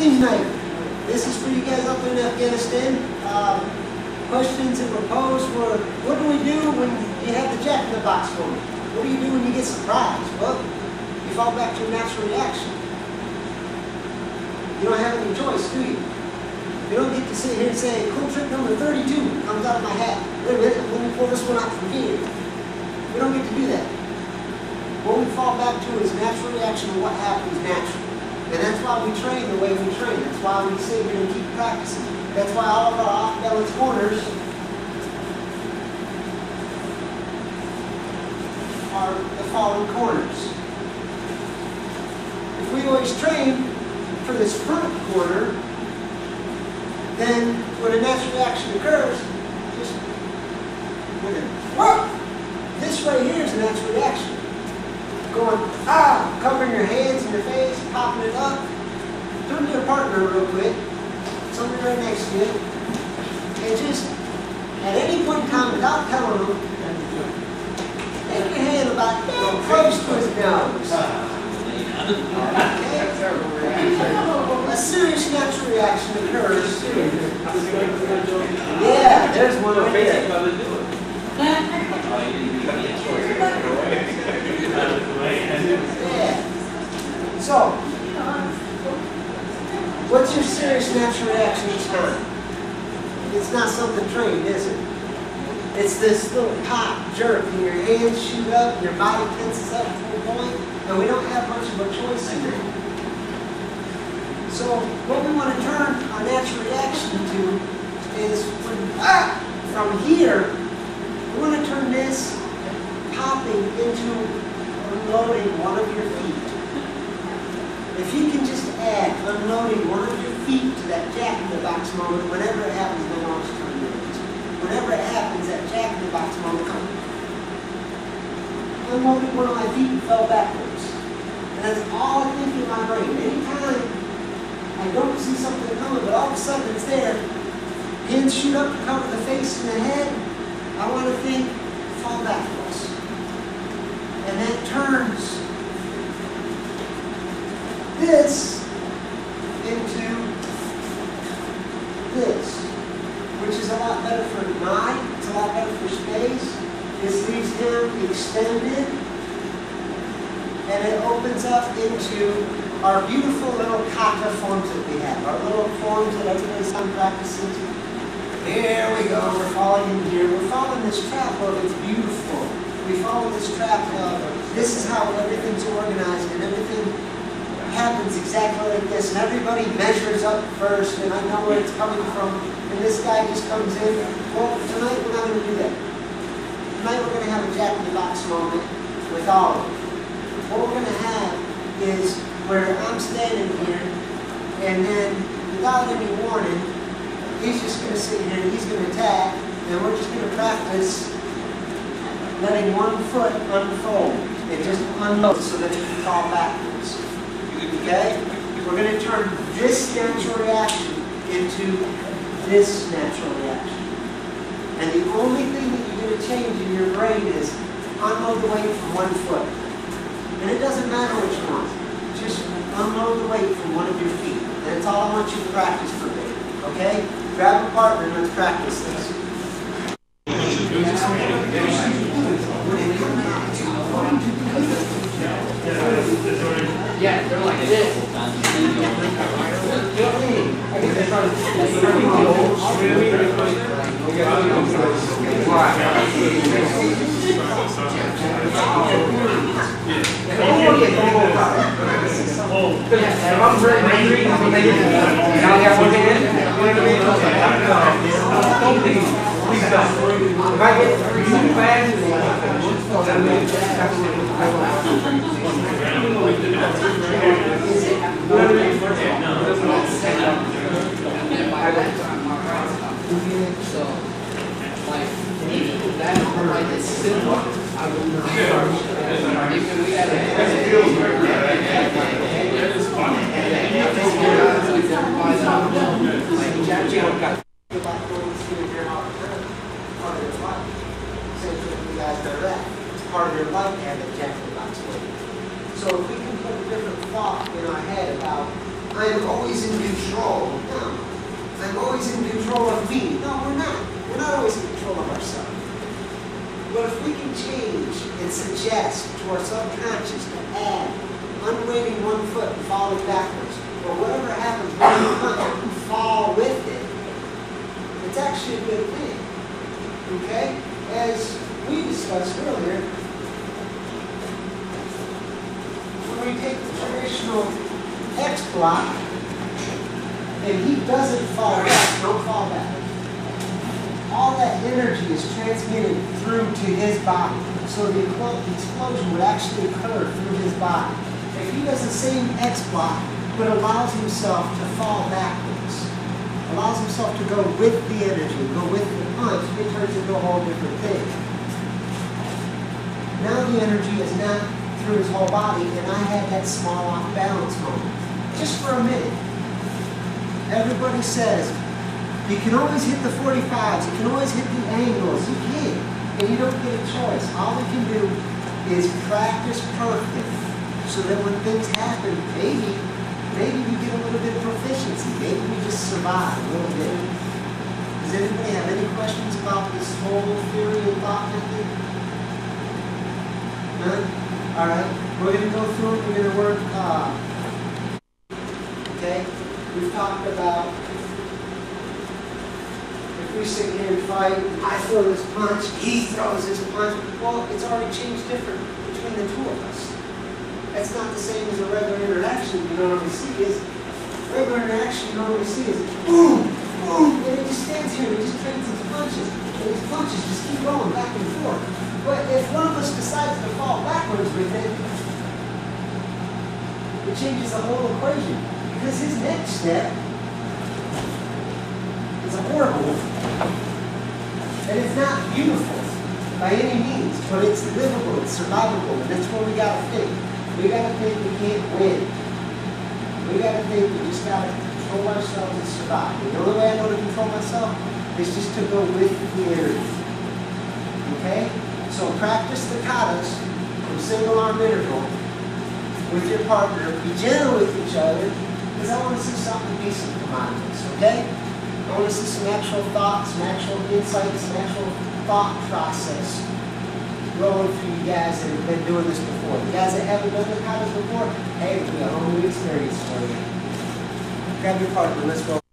Theme night. This is for you guys up in Afghanistan. Questions that were posed were, what do we do when you have the Jack-in-the-Box moment? What do you do when you get surprised? Well, you fall back to a natural reaction. You don't have any choice, do you? You don't get to sit here and say, cool trick number 32 comes out of my hat. Wait a minute, let me pull this one out from here. We don't get to do that. What we fall back to is natural reaction to what happens naturally. And that's why we train the way we train. That's why we sit here and keep practicing. That's why all of our off-balance corners are the following corners. If we always train for this front corner, then when a natural reaction occurs, just whoa! This right here is a natural reaction. Going, covering your hands and your face, popping it up. Turn to your partner real quick, somebody right next to you, and just, at any point in time, without telling them, take your hand about close to his nose. Okay? A serious natural reaction occurs. Yeah, there's one right there. Yeah. So, what's your serious natural reaction each time? It's not something trained, is it? It's this little pop, jerk, and your hands shoot up, and your body tenses up to a point, and we don't have much of a choice in there. So, what we want to turn our natural reaction to is from here, we want to turn this popping into unloading one of your feet. If you can just add unloading one of your feet to that Jack-in-the-Box moment, whenever it happens, then I'll just turn it into. Whenever it happens, that Jack-in-the-Box moment comes. Unloading one of my feet and fell backwards. And that's all I think in my brain. Anytime I don't see something coming, but all of a sudden it's there, hands shoot up to cover the face and the head, I want to think, fall backwards. And that turns this into this, which is a lot better for the mind, it's a lot better for space. This leaves him extended, and it opens up into our beautiful little kata forms that we have, our little forms that everybody's done practices. Here we go, we're falling in here. We're following this trap of it's beautiful. We follow this trap of this is how everything's organized and everything happens exactly like this. And everybody measures up first and I know where it's coming from. And this guy just comes in. Well, tonight we're not going to do that. Tonight we're going to have a Jack-in-the-Box moment with all of them. What we're going to have is where I'm standing here and then without any warning, he's just going to sit here and he's going to attack, and we're just going to practice letting one foot unfold and just unload so that it can fall backwards. Okay? We're going to turn this natural reaction into this natural reaction. And the only thing that you're going to change in your brain is unload the weight from one foot. And it doesn't matter which one. Just unload the weight from one of your feet. And that's all I want you to practice for me. Okay? Grab a partner and let's practice this. Yeah, they're like this. I'm very angry. Now I got one hand. If I get too fast, so, like, that like it's simple. I would not start. Even we had part of your life to have a Jack-in-the-Box weight. So if I am always in control. No. I'm always in control of me. No, we're not. We're not always in control of ourselves. But if we can change and suggest to our subconscious to add unweighting one foot and falling backwards, or whatever happens when you punch, you fall with it, it's actually a good thing. Okay? As we discussed earlier, when we take the traditional X block and he doesn't fall back, don't fall back. All that energy is transmitted through to his body. So the explosion would actually occur through his body. If he does the same X block, but allows himself to fall backwards, allows himself to go with the energy, go with the punch, it turns into a whole different thing. Now the energy is not through his whole body, and I had that small off balance moment. Just for a minute. Everybody says, you can always hit the 45s, you can always hit the angles. You can, and you don't get a choice. All we can do is practice perfect, so that when things happen, maybe we get a little bit of proficiency. Maybe we just survive a little bit. Does anybody have any questions about this whole theory and thought method? None? All right. We're going to go through it. We're going to work. Okay. We've talked about if we sit here and fight, I throw this punch, he throws this punch. Well, it's already changed different between the two of us. That's not the same as a regular interaction you normally see. Regular interaction you normally see is boom, boom, and it just stands here and it just trades these punches. And these punches just keep going back and forth. But if one of us decides to fall backwards with it, it changes the whole equation. Because his next step is a horrible one. And it's not beautiful by any means, but it's livable, it's survivable, and that's where we gotta think. We gotta think we can't win. We gotta think we just gotta control ourselves and survive. And the only way I know to control myself is just to go with the energy. Okay? So practice the katas from single arm interval with your partner. Be gentle with each other, because I want to see something decent come out of this, okay? I want to see some actual thoughts, some actual insights, some actual thought process rolling through you guys that have been doing this before. You guys that haven't done the katas before, hey, it'll be a whole new experience for you. Grab your partner, let's go.